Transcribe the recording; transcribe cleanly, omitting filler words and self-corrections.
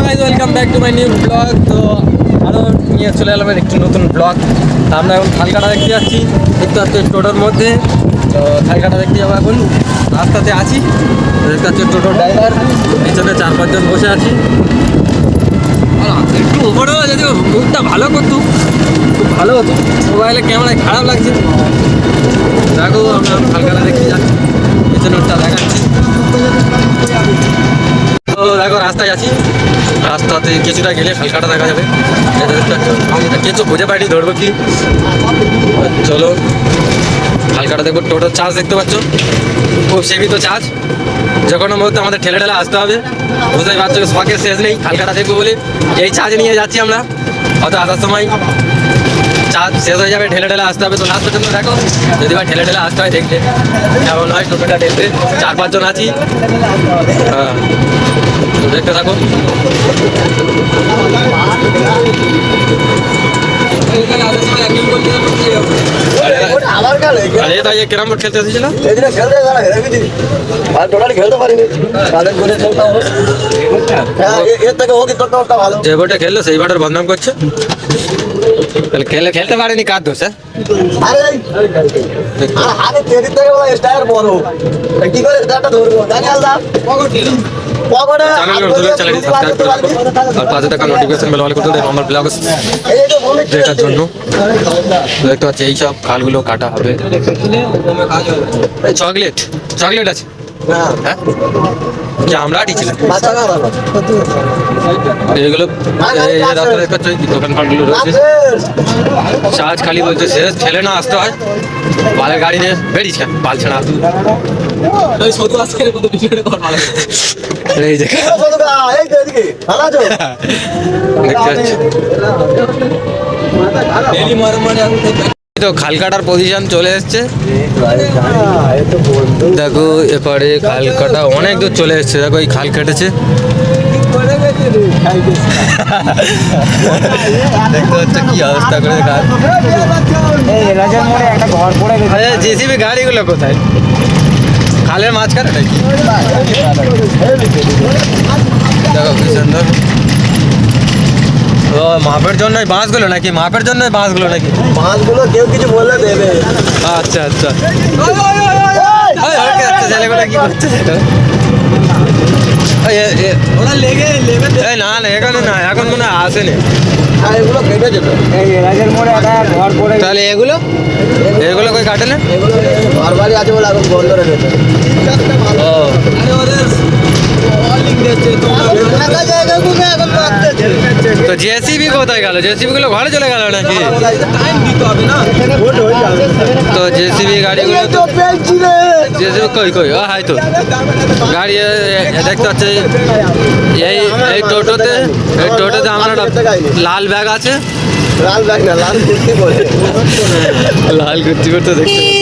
Guys, welcome back to my new blog. তো আরও নিয়ে চলে এলাম একটু নতুন ব্লগ। আমরা এখন থালকাটা দেখতে যাচ্ছি, দেখতে পাচ্ছি টোটোর মধ্যে। তো থালকাটা দেখতে যাবো, এখন রাস্তাতে আছি। দেখতে পাচ্ছি টোটোর ড্রাইভার, পিছনে 4-5 জন বসে আছি। একটু ওপরেও যদি মুখটা ভালো করতো খুব ভালো হতো। মোবাইলে ক্যামেরায় খারাপ লাগছে। দেখো আমরা থালকাটা দেখতে যাচ্ছি, পিছনে ওটা দেখাচ্ছি। তো দেখো রাস্তায় আছি, রাস্তাতে কিছুটা গেলে খালকাটা দেখা যাবে। কিছু খুঁজে পাইনি, ধরবো কি। চলো খালকাটা দেখবো। টোটোর চার্জ দেখতে পাচ্ছ, খুব সীমিত চার্জ। যে কোনো মুহূর্তে আমাদের ঠেলে ঠেলে আসতে হবে। বুঝতেই পারছো, শখের শেষ নেই। খালকাটা দেখবো বলে এই চার্জ নিয়ে যাচ্ছি আমরা। হয়তো আসার সময় চার্জ শেষ হয়ে যাবে, ঠেলে ঠেলে আসতে হবে। তো লাস্ট পর্যন্ত দেখো, যদি ভাই ঠেলে ঠেলে আসতে হয় দেখতে কেমন হয়। টোটোটা দেখতে 4-5 জন আছি। হ্যাঁ, দেখতে থাকো। আরে তাই ক্যারাম বোর্ড খেলতে এসেছিল, যে বোর্ডে খেললো সেই বোর্ডের বদনাম করছে। খেলতে পারেনি, কার দোষ? পাশে থাকা নোটিফিকেশন বেল অল করে দেন আমার ব্লগ দেখার জন্য। দেখতে পাচ্ছি এইসব খালগুলো কাটা হবে। চকলেট চকলেট আছে, হ্যাঁ চামড়াটি ছিল এগুলো। রাস্তা দেখাচ্ছ, দোকান ফাটগুলো রয়েছে। চার্জ খালি বলছে শেষ, ঠেলে না আসতে হয়। বালের গাড়ি নিয়ে বেরিয়েছে, বাল ছাড়া এই যে তো খালকাটার পজিশন চলে এসছে। দেখো এপারে খালকাটা অনেক দূর চলে এসছে। দেখো এই খাল কেটেছে, দেখতে হচ্ছে কি অবস্থা করে খাল। জেসিবি গাড়িগুলো কোথায়? খালের মাঝখানে নাকি? দেখো কি সুন্দর। ও মাপের জন্যই বাঁশগুলো নাকি? মাপের জন্যই বাঁশগুলো নাকি? মাছগুলো কেউ কিছু বললে দেবে। আচ্ছা আচ্ছা, ছেলেগুলো কি করছে? না না এখানে না, এখন মনে হয় আসেনি। এগুলো কেটে যেত তাহলে এগুলো এগুলো কই কাটে না? ঘর বাড়ি আছে বলে এখন বন্ধ রেখেছে। তো জেসিবি কোথায় গেল? জেসিবি গুলো ঘরে চলে গেল নাকি? তো জেসিবি গাড়িগুলো জেসিবি কই কই ও হাই তো গাড়ি দেখতে পাচ্ছি। এই টোটোতে আমার লাল ব্যাগ আছে। লাল ব্যাগ না, লাল কুর্তি পরে। লাল কুর্তি পরতে দেখতে